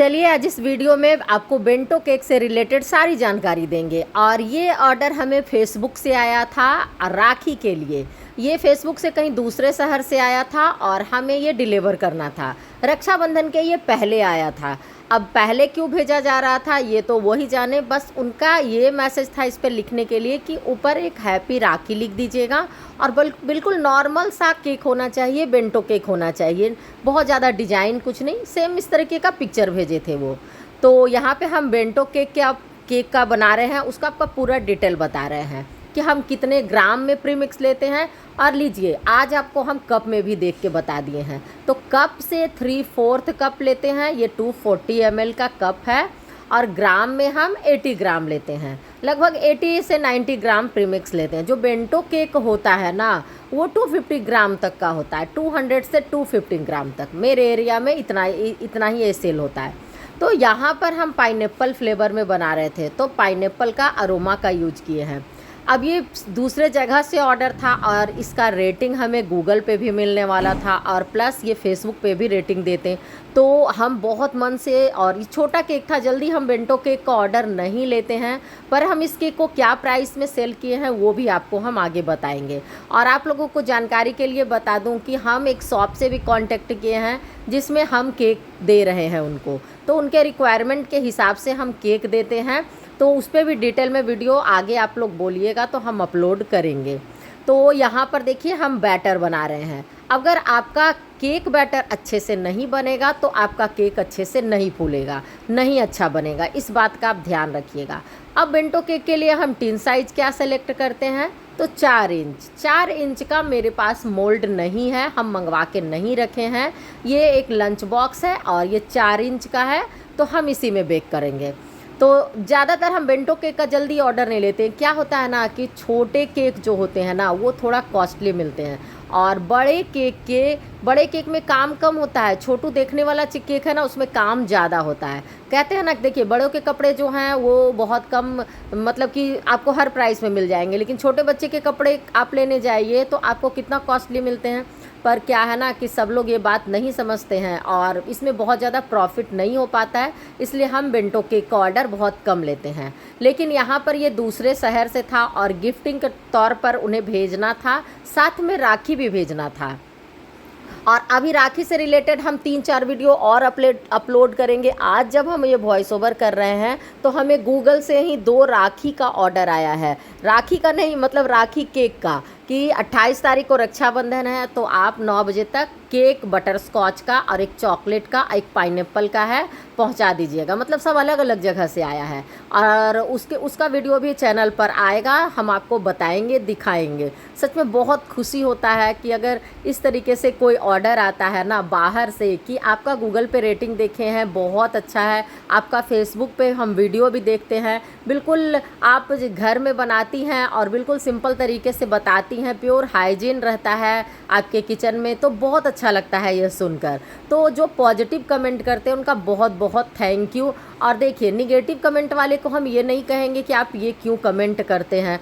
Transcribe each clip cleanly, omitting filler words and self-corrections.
चलिए आज इस वीडियो में आपको बेंटो केक से रिलेटेड सारी जानकारी देंगे। और ये ऑर्डर हमें फेसबुक से आया था राखी के लिए। ये फेसबुक से कहीं दूसरे शहर से आया था और हमें ये डिलीवर करना था। रक्षाबंधन के ये पहले आया था। अब पहले क्यों भेजा जा रहा था ये तो वही जाने। बस उनका ये मैसेज था इस पर लिखने के लिए कि ऊपर एक हैप्पी राखी लिख दीजिएगा और बिल्कुल नॉर्मल सा केक होना चाहिए, बेंटो केक होना चाहिए, बहुत ज़्यादा डिजाइन कुछ नहीं, सेम इस तरीके का पिक्चर भेजे थे वो। तो यहाँ पे हम बेंटो केक का बना रहे हैं, उसका आपका पूरा डिटेल बता रहे हैं कि हम कितने ग्राम में प्रीमिक्स लेते हैं। और लीजिए आज आपको हम कप में भी देख के बता दिए हैं। तो कप से 3/4 कप लेते हैं, ये 240 ml का कप है। और ग्राम में हम 80 ग्राम लेते हैं, लगभग 80 से 90 ग्राम प्रीमिक्स लेते हैं। जो बेंटो केक होता है ना वो 250 ग्राम तक का होता है, 200 से 250 ग्राम तक। मेरे एरिया में इतना ही ये सेल होता है। तो यहाँ पर हम पाइनएप्पल फ्लेवर में बना रहे थे, तो पाइनएप्पल का अरोमा का यूज किए हैं। अब ये दूसरे जगह से ऑर्डर था और इसका रेटिंग हमें गूगल पे भी मिलने वाला था और प्लस ये फेसबुक पे भी रेटिंग देते। तो हम बहुत मन से, और ये छोटा केक था, जल्दी हम बेंटो केक का ऑर्डर नहीं लेते हैं। पर हम इस केक को क्या प्राइस में सेल किए हैं वो भी आपको हम आगे बताएंगे। और आप लोगों को जानकारी के लिए बता दूं कि हम एक शॉप से भी कांटेक्ट किए हैं जिसमें हम केक दे रहे हैं उनको। तो उनके रिक्वायरमेंट के हिसाब से हम केक देते हैं। तो उस पर भी डिटेल में वीडियो आगे आप लोग बोलिएगा तो हम अपलोड करेंगे। तो यहाँ पर देखिए हम बैटर बना रहे हैं। अगर आपका केक बैटर अच्छे से नहीं बनेगा तो आपका केक अच्छे से नहीं फूलेगा, नहीं अच्छा बनेगा, इस बात का आप ध्यान रखिएगा। अब बेंटो केक के लिए हम टिन साइज क्या सेलेक्ट करते हैं, तो 4 इंच का मेरे पास मोल्ड नहीं है, हम मंगवा के नहीं रखे हैं। ये एक लंच बॉक्स है और ये 4 इंच का है, तो हम इसी में बेक करेंगे। तो ज़्यादातर हम बेंटो केक का जल्दी ऑर्डर नहीं लेते। क्या होता है ना कि छोटे केक जो होते हैं ना वो थोड़ा कॉस्टली मिलते हैं और बड़े केक में काम कम होता है। छोटू देखने वाला केक है ना उसमें काम ज़्यादा होता है। कहते हैं ना, देखिए बड़ों के कपड़े जो हैं वो बहुत कम, मतलब कि आपको हर प्राइस में मिल जाएंगे, लेकिन छोटे बच्चे के कपड़े आप लेने जाइए तो आपको कितना कॉस्टली मिलते हैं। पर क्या है ना कि सब लोग ये बात नहीं समझते हैं और इसमें बहुत ज़्यादा प्रॉफिट नहीं हो पाता है, इसलिए हम बेंटो केक का ऑर्डर बहुत कम लेते हैं। लेकिन यहाँ पर ये दूसरे शहर से था और गिफ्टिंग के तौर पर उन्हें भेजना था, साथ में राखी भी भेजना था। और अभी राखी से रिलेटेड हम 3-4 वीडियो और अपलोड करेंगे। आज जब हम ये वॉइस ओवर कर रहे हैं तो हमें गूगल से ही 2 राखी का ऑर्डर आया है। राखी का नहीं, मतलब राखी केक का, कि 28 तारीख को रक्षाबंधन है तो आप 9 बजे तक केक बटर स्कॉच का और एक चॉकलेट का, एक पाइनएप्पल का है, पहुंचा दीजिएगा। मतलब सब अलग अलग जगह से आया है और उसका वीडियो भी चैनल पर आएगा, हम आपको बताएंगे, दिखाएंगे। सच में बहुत खुशी होता है कि अगर इस तरीके से कोई ऑर्डर आता है ना बाहर से, कि आपका गूगल पे रेटिंग देखे हैं बहुत अच्छा है, आपका फेसबुक पे हम वीडियो भी देखते हैं, बिल्कुल आप घर में बनाती हैं और बिल्कुल सिंपल तरीके से बताती हैं, प्योर हाइजीन रहता है आपके किचन में, तो बहुत अच्छा लगता है ये सुनकर। तो जो पॉजिटिव कमेंट करते हैं उनका बहुत बहुत थैंक यू। और देखिए निगेटिव कमेंट वाले को हम ये नहीं कहेंगे कि आप ये क्यों कमेंट करते हैं।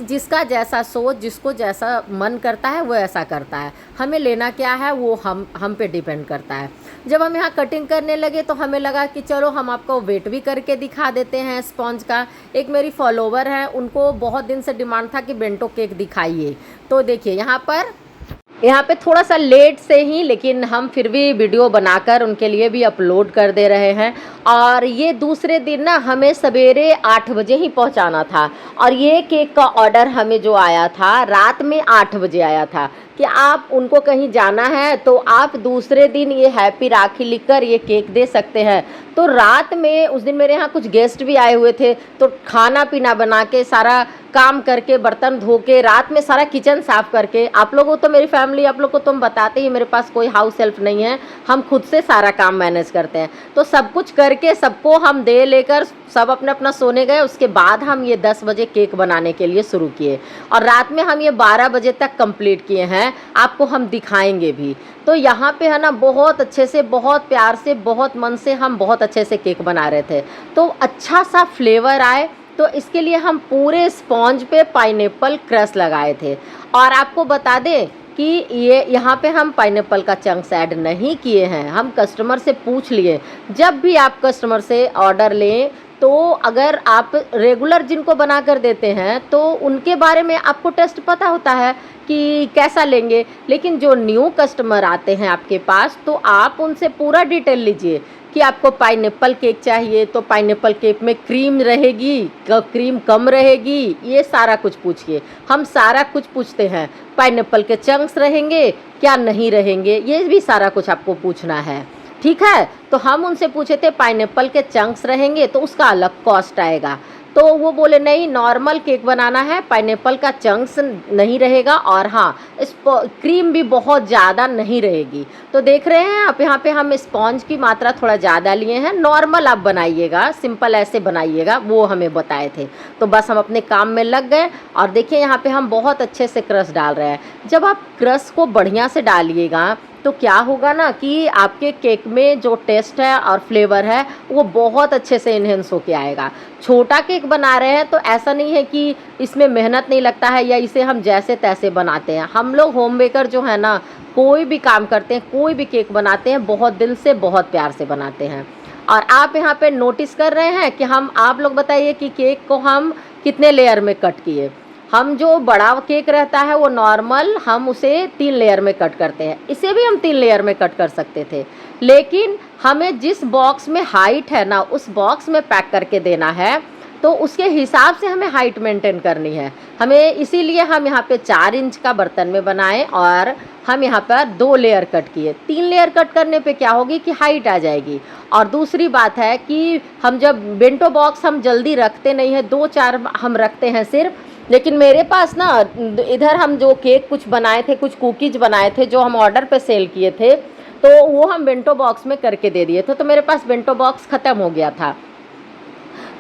जिसका जैसा सोच, जिसको जैसा मन करता है वो ऐसा करता है, हमें लेना क्या है वो हम पे डिपेंड करता है। जब हम यहाँ कटिंग करने लगे तो हमें लगा कि चलो हम आपको वेट भी करके दिखा देते हैं स्पॉन्ज का। एक मेरी फॉलोवर हैं, उनको बहुत दिन से डिमांड था कि बेंटो केक दिखाइए। तो देखिए यहाँ पे थोड़ा सा लेट से ही, लेकिन हम फिर भी वीडियो बनाकर उनके लिए भी अपलोड कर दे रहे हैं। और ये दूसरे दिन ना हमें सवेरे 8 बजे ही पहुंचाना था और ये केक का ऑर्डर हमें जो आया था रात में 8 बजे आया था कि आप उनको कहीं जाना है तो आप दूसरे दिन ये हैप्पी राखी लिखकर ये केक दे सकते हैं। तो रात में उस दिन मेरे यहाँ कुछ गेस्ट भी आए हुए थे, तो खाना पीना बना के, सारा काम करके, बर्तन धो के, रात में सारा किचन साफ़ करके, आप लोगों तो मेरी फैमिली, आप लोग को तुम बताते ही मेरे पास कोई हाउस हेल्प नहीं है, हम खुद से सारा काम मैनेज करते हैं। तो सब कुछ करके सबको हम दे लेकर सब अपना अपना सोने गए। उसके बाद हम ये 10 बजे केक बनाने के लिए शुरू किए और रात में हम ये 12 बजे तक कंप्लीट किए हैं, आपको हम दिखाएंगे भी। तो यहाँ पे है ना बहुत अच्छे से, बहुत प्यार से, बहुत मन से हम बहुत अच्छे से केक बना रहे थे, तो अच्छा सा फ्लेवर आए। तो इसके लिए हम पूरे स्पॉन्ज पे पाइनएप्पल क्रश लगाए थे। और आपको बता दें कि ये यहाँ पे हम पाइनएप्पल का चंक्स ऐड नहीं किए हैं। हम कस्टमर से पूछ लिए। जब भी आप कस्टमर से ऑर्डर लें तो अगर आप रेगुलर जिनको बना कर देते हैं तो उनके बारे में आपको टेस्ट पता होता है कि कैसा लेंगे, लेकिन जो न्यू कस्टमर आते हैं आपके पास तो आप उनसे पूरा डिटेल लीजिए कि आपको पाइनएप्पल केक चाहिए तो पाइनएप्पल केक में क्रीम रहेगी, क्रीम कम रहेगी, ये सारा कुछ पूछिए। हम सारा कुछ पूछते हैं। पाइनएप्पल के चंक्स रहेंगे क्या नहीं रहेंगे, ये भी सारा कुछ आपको पूछना है, ठीक है। तो हम उनसे पूछे थे पाइनएप्पल के चंक्स रहेंगे तो उसका अलग कॉस्ट आएगा, तो वो बोले नहीं नॉर्मल केक बनाना है, पाइनएप्पल का चंक्स नहीं रहेगा और हाँ इस क्रीम भी बहुत ज़्यादा नहीं रहेगी। तो देख रहे हैं आप यहाँ पे हम स्पॉन्ज की मात्रा थोड़ा ज़्यादा लिए हैं। नॉर्मल आप बनाइएगा, सिंपल ऐसे बनाइएगा, वो हमें बताए थे। तो बस हम अपने काम में लग गए और देखिए यहाँ पे हम बहुत अच्छे से क्रश डाल रहे हैं। जब आप क्रश को बढ़िया से डालिएगा तो क्या होगा ना कि आपके केक में जो टेस्ट है और फ्लेवर है वो बहुत अच्छे से इन्हेंस होके आएगा। छोटा केक बना रहे हैं तो ऐसा नहीं है कि इसमें मेहनत नहीं लगता है या इसे हम जैसे तैसे बनाते हैं। हम लोग होम बेकर जो है ना, कोई भी काम करते हैं, कोई भी केक बनाते हैं, बहुत दिल से बहुत प्यार से बनाते हैं। और आप यहाँ पे नोटिस कर रहे हैं कि आप लोग बताइए कि केक को हम कितने लेयर में कट किए। हम जो बड़ा केक रहता है वो नॉर्मल हम उसे 3 लेयर में कट करते हैं, इसे भी हम 3 लेयर में कट कर सकते थे, लेकिन हमें जिस बॉक्स में हाइट है ना उस बॉक्स में पैक करके देना है तो उसके हिसाब से हमें हाइट मेंटेन करनी है हमें। इसीलिए हम यहाँ पे 4 इंच का बर्तन में बनाए और हम यहाँ पर 2 लेयर कट किए। 3 लेयर कट करने पे क्या होगी कि हाइट आ जाएगी। और दूसरी बात है कि हम जब बेंटो बॉक्स हम जल्दी रखते नहीं है, 2-4 हम रखते हैं सिर्फ, लेकिन मेरे पास ना इधर हम जो केक कुछ बनाए थे, कुछ कुकीज बनाए थे जो हम ऑर्डर पे सेल किए थे, तो वो हम बेंटो बॉक्स में करके दे दिए थे, तो मेरे पास बेंटो बॉक्स ख़त्म हो गया था।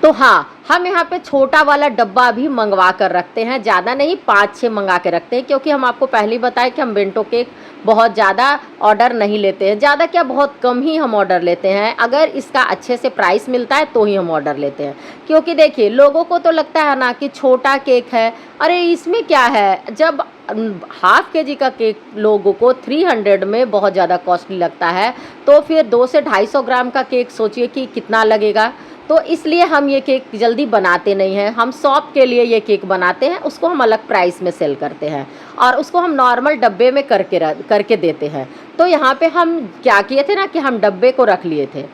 तो हाँ, हम यहाँ पे छोटा वाला डब्बा भी मंगवा कर रखते हैं, ज़्यादा नहीं 5-6 मंगा के रखते हैं, क्योंकि हम आपको पहले ही बताएं कि हम बेंटो केक बहुत ज़्यादा ऑर्डर नहीं लेते हैं। ज़्यादा क्या, बहुत कम ही हम ऑर्डर लेते हैं। अगर इसका अच्छे से प्राइस मिलता है तो ही हम ऑर्डर लेते हैं, क्योंकि देखिए लोगों को तो लगता है ना कि छोटा केक है, अरे इसमें क्या है। जब ½ kg का केक लोगों को 300 में बहुत ज़्यादा कॉस्टली लगता है, तो फिर 200 से 250 ग्राम का केक सोचिए कि कितना लगेगा। तो इसलिए हम ये केक जल्दी बनाते नहीं हैं। हम शॉप के लिए ये केक बनाते हैं, उसको हम अलग प्राइस में सेल करते हैं और उसको हम नॉर्मल डब्बे में करके देते हैं। तो यहाँ पे हम क्या किए थे ना कि हम डब्बे को रख लिए थे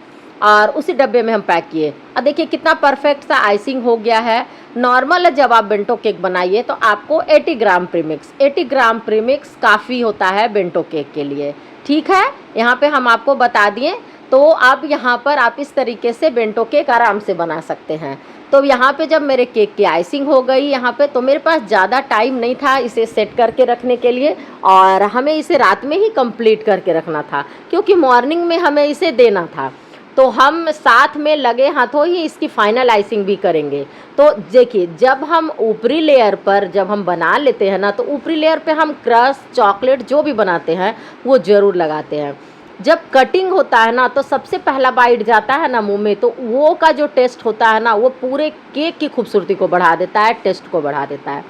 और उसी डब्बे में हम पैक किए। अब देखिए कितना परफेक्ट सा आइसिंग हो गया है। नॉर्मल जब आप बेंटो केक बनाइए तो आपको 80 ग्राम प्रीमिक्स, 80 ग्राम प्रीमिक्स काफ़ी होता है बेंटो केक के लिए, ठीक है। यहाँ पे हम आपको बता दिए। तो अब यहाँ पर आप इस तरीके से बेंटो केक आराम से बना सकते हैं। तो यहाँ पे जब मेरे केक की आइसिंग हो गई यहाँ पे, तो मेरे पास ज़्यादा टाइम नहीं था इसे सेट करके रखने के लिए, और हमें इसे रात में ही कंप्लीट करके रखना था क्योंकि मॉर्निंग में हमें इसे देना था। तो हम साथ में लगे हाथों ही इसकी फाइनल आइसिंग भी करेंगे। तो देखिए जब हम ऊपरी लेयर पर जब हम बना लेते हैं ना, तो ऊपरी लेयर पे हम क्रश, चॉकलेट जो भी बनाते हैं वो ज़रूर लगाते हैं। जब कटिंग होता है ना तो सबसे पहला बाइट जाता है ना मुंह में, तो वो का जो टेस्ट होता है ना वो पूरे केक की खूबसूरती को बढ़ा देता है, टेस्ट को बढ़ा देता है।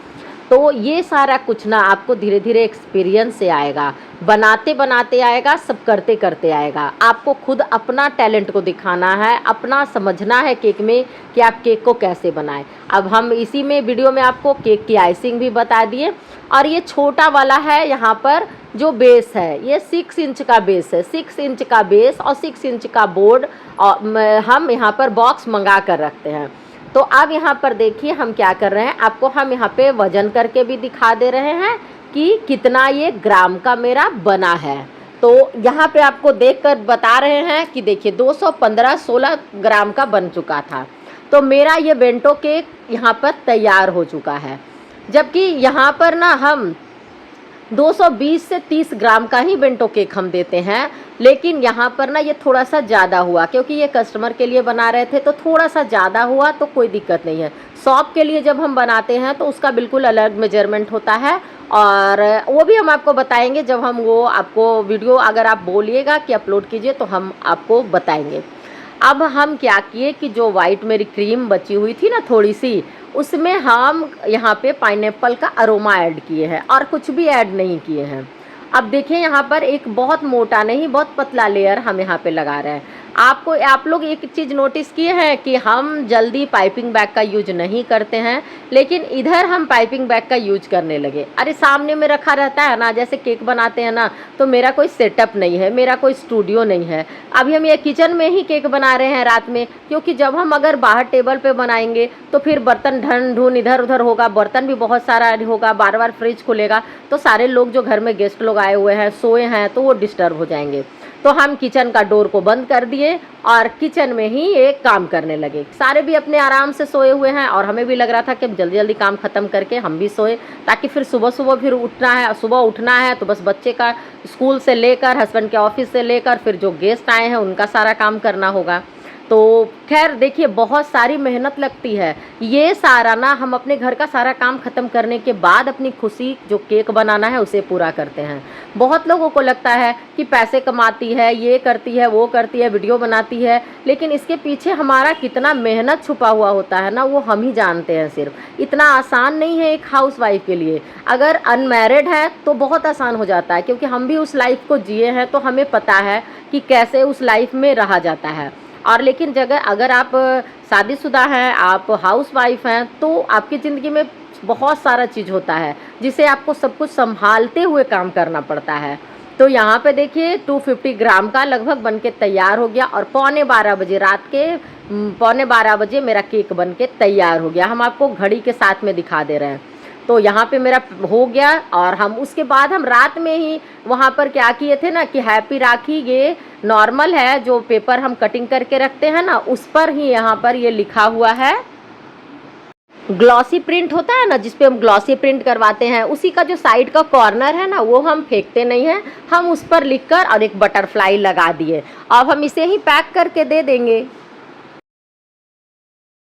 तो ये सारा कुछ ना आपको धीरे धीरे एक्सपीरियंस से आएगा, बनाते बनाते आएगा, सब करते करते आएगा। आपको खुद अपना टैलेंट को दिखाना है, अपना समझना है केक में कि आप केक को कैसे बनाएं। अब हम इसी में वीडियो में आपको केक की आइसिंग भी बता दिए। और ये छोटा वाला है, यहाँ पर जो बेस है ये 6 इंच का बेस है, 6 इंच का बेस और 6 इंच का बोर्ड हम यहाँ पर बॉक्स मंगा कर रखते हैं। तो अब यहाँ पर देखिए हम क्या कर रहे हैं, आपको हम यहाँ पे वजन करके भी दिखा दे रहे हैं कि कितना ये ग्राम का मेरा बना है। तो यहाँ पे आपको देखकर बता रहे हैं कि देखिए 215-16 ग्राम का बन चुका था। तो मेरा ये बेंटो केक यहाँ पर तैयार हो चुका है, जबकि यहाँ पर ना हम 220 से 30 ग्राम का ही बेंटो केक हम देते हैं, लेकिन यहाँ पर ना ये थोड़ा सा ज़्यादा हुआ क्योंकि ये कस्टमर के लिए बना रहे थे, तो थोड़ा सा ज़्यादा हुआ, तो कोई दिक्कत नहीं है। शॉप के लिए जब हम बनाते हैं तो उसका बिल्कुल अलग मेजरमेंट होता है, और वो भी हम आपको बताएंगे जब हम वो आपको वीडियो अगर आप बोलिएगा कि अपलोड कीजिए तो हम आपको बताएंगे। अब हम क्या किए कि जो वाइट मेरी क्रीम बची हुई थी ना थोड़ी सी, उसमें हम यहाँ पे पाइनएप्पल का अरोमा ऐड किए हैं और कुछ भी ऐड नहीं किए हैं। अब देखिए यहाँ पर एक बहुत मोटा नहीं, बहुत पतला लेयर हम यहाँ पे लगा रहे हैं। आप लोग एक चीज़ नोटिस किए हैं कि हम जल्दी पाइपिंग बैग का यूज नहीं करते हैं, लेकिन इधर हम पाइपिंग बैग का यूज करने लगे। अरे सामने में रखा रहता है ना, जैसे केक बनाते हैं ना, तो मेरा कोई सेटअप नहीं है, मेरा कोई स्टूडियो नहीं है। अभी हम ये किचन में ही केक बना रहे हैं रात में, क्योंकि जब हम अगर बाहर टेबल पे बनाएंगे तो फिर बर्तन ढन ढून इधर उधर होगा, बर्तन भी बहुत सारा होगा, बार बार फ्रिज खुलेगा, तो सारे लोग जो घर में गेस्ट लोग आए हुए हैं, सोए हैं, तो वो डिस्टर्ब हो जाएंगे। तो हम किचन का डोर को बंद कर दिए और किचन में ही एक काम करने लगे। सारे भी अपने आराम से सोए हुए हैं और हमें भी लग रहा था कि जल्दी जल्दी काम ख़त्म करके हम भी सोए, ताकि फिर सुबह सुबह फिर उठना है, सुबह उठना है तो बस बच्चे का स्कूल से लेकर, हस्बैंड के ऑफिस से लेकर, फिर जो गेस्ट आए हैं उनका सारा काम करना होगा। तो खैर देखिए, बहुत सारी मेहनत लगती है। ये सारा ना हम अपने घर का सारा काम ख़त्म करने के बाद अपनी खुशी जो केक बनाना है उसे पूरा करते हैं। बहुत लोगों को लगता है कि पैसे कमाती है, ये करती है, वो करती है, वीडियो बनाती है, लेकिन इसके पीछे हमारा कितना मेहनत छुपा हुआ होता है ना, वो हम ही जानते हैं। सिर्फ इतना आसान नहीं है एक हाउसवाइफ के लिए। अगर अनमैरिड है तो बहुत आसान हो जाता है, क्योंकि हम भी उस लाइफ को जिए हैं, तो हमें पता है कि कैसे उस लाइफ में रहा जाता है। और लेकिन अगर आप शादीशुदा हैं, आप हाउसवाइफ हैं, तो आपकी ज़िंदगी में बहुत सारा चीज़ होता है जिसे आपको सब कुछ संभालते हुए काम करना पड़ता है। तो यहाँ पे देखिए 250 ग्राम का लगभग बनके तैयार हो गया और पौने 12 बजे, रात के पौने 12 बजे मेरा केक बनके तैयार हो गया। हम आपको घड़ी के साथ में दिखा दे रहे हैं। तो यहाँ पे मेरा हो गया और हम उसके बाद हम रात में ही वहाँ पर क्या किए थे ना कि हैप्पी राखी, ये नॉर्मल है जो पेपर हम कटिंग करके रखते हैं ना, उस पर ही यहाँ पर ये लिखा हुआ है। ग्लॉसी प्रिंट होता है ना, जिसपे हम ग्लॉसी प्रिंट करवाते हैं, उसी का जो साइड का कॉर्नर है ना, वो हम फेंकते नहीं हैं, हम उस पर लिखकर और एक बटरफ्लाई लगा दिए। अब हम इसे ही पैक करके दे देंगे।